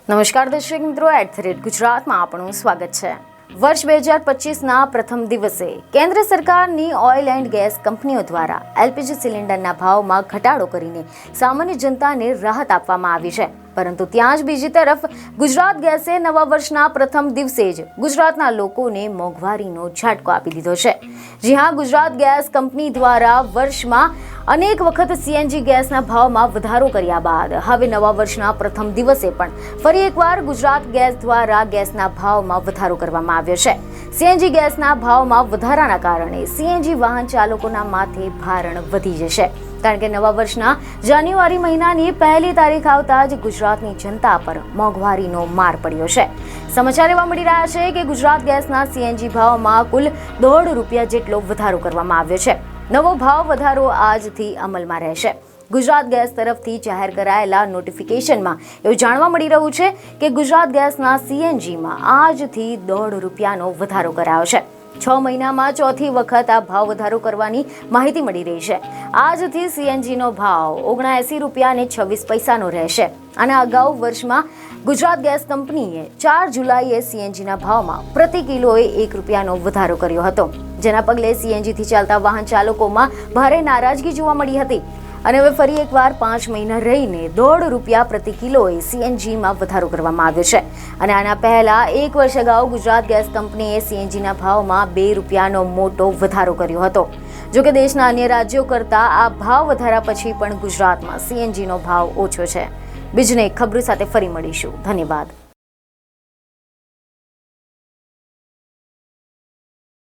નમસ્કાર દર્શક મિત્રો, @ગુજરાતમાં આપનું સ્વાગત છે। વર્ષ 2025ના પ્રથમ દિવસે કેન્દ્ર સરકારની ઓઇલ એન્ડ ગેસ કંપનીઓ દ્વારા એલપીજી સિલિન્ડરના ભાવમાં ઘટાડો કરીને સામાન્ય જનતાને રાહત આપવામાં આવી છે, પરંતુ ત્યાં જ બીજી તરફ ગુજરાત ગેસે નવા વર્ષના પ્રથમ દિવસે જ ગુજરાતના લોકોને મોંઘવારીનો ઝાટકો આપી દીધો છે। જી હા, ગુજરાત ગેસ કંપની દ્વારા વર્ષમાં અનેક વખત સીએનજી ગેસના ભાવમાં વધારો કર્યા બાદ હવે નવા વર્ષના પ્રથમ દિવસે પણ ફરી એકવાર ગુજરાત ગેસ દ્વારા ગેસના ભાવમાં વધારો કરવામાં આવ્યો છે। સીએનજી ગેસના ભાવમાં વધારાના કારણે સીએનજી વાહન ચાલકોના માથે ભારણ વધી જશે, કારણ કે નવા વર્ષના જાન્યુઆરી મહિનાની પહેલી તારીખ આવતા જ ગુજરાતની જનતા પર મોંઘવારીનો માર પડ્યો છે। સમાચાર એવા મળી રહ્યા છે કે ગુજરાત ગેસના સીએનજી ભાવમાં કુલ ₹1.5 જેટલો વધારો કરવામાં આવ્યો છે। નવો ભાવ વધારો આજથી અમલમાં રહેશે। ગુજરાત ગેસ તરફથી જાહેર કરાયેલા નોટિફિકેશનમાં એવું જાણવા મળી રહ્યું છે કે ગુજરાત ગેસના સીએનજીમાં આજથી ₹1.5નો વધારો કરાયો છે। 6 મહિનામાં ચોથી વખત આ ભાવ વધારો કરવાની માહિતી મળી રહી છે। આજથી સીએનજીનો ભાવ ₹79.26નો રહેશે। આના અગાઉ વર્ષમાં ગુજરાત ગેસ કંપનીએ 4 જુલાઈએ સીએનજીના ભાવમાં પ્રતિ કિલોએ ₹1નો વધારો કર્યો હતો, જેના પગલે સીએનજીથી ચાલતા વાહન ચાલકોમાં ભારે નારાજગી જોવા મળી હતી અને હવે ફરી એકવાર 5 મહિના રહીને ₹1.5 પ્રતિ કિલોએ સીએનજીમાં વધારો કરવામાં આવ્યો છે। અને આના પહેલા 1 વર્ષ અગાઉ ગુજરાત ગેસ કંપનીએ સીએનજીના ભાવમાં ₹2નો મોટો વધારો કર્યો હતો। જોકે દેશના અન્ય રાજ્યો કરતાં આ ભાવ વધારા પછી પણ ગુજરાતમાં સીએનજીનો ભાવ ઓછો છે। બીજને ખબર સાથે ફરી મળીશું। ધન્યવાદ।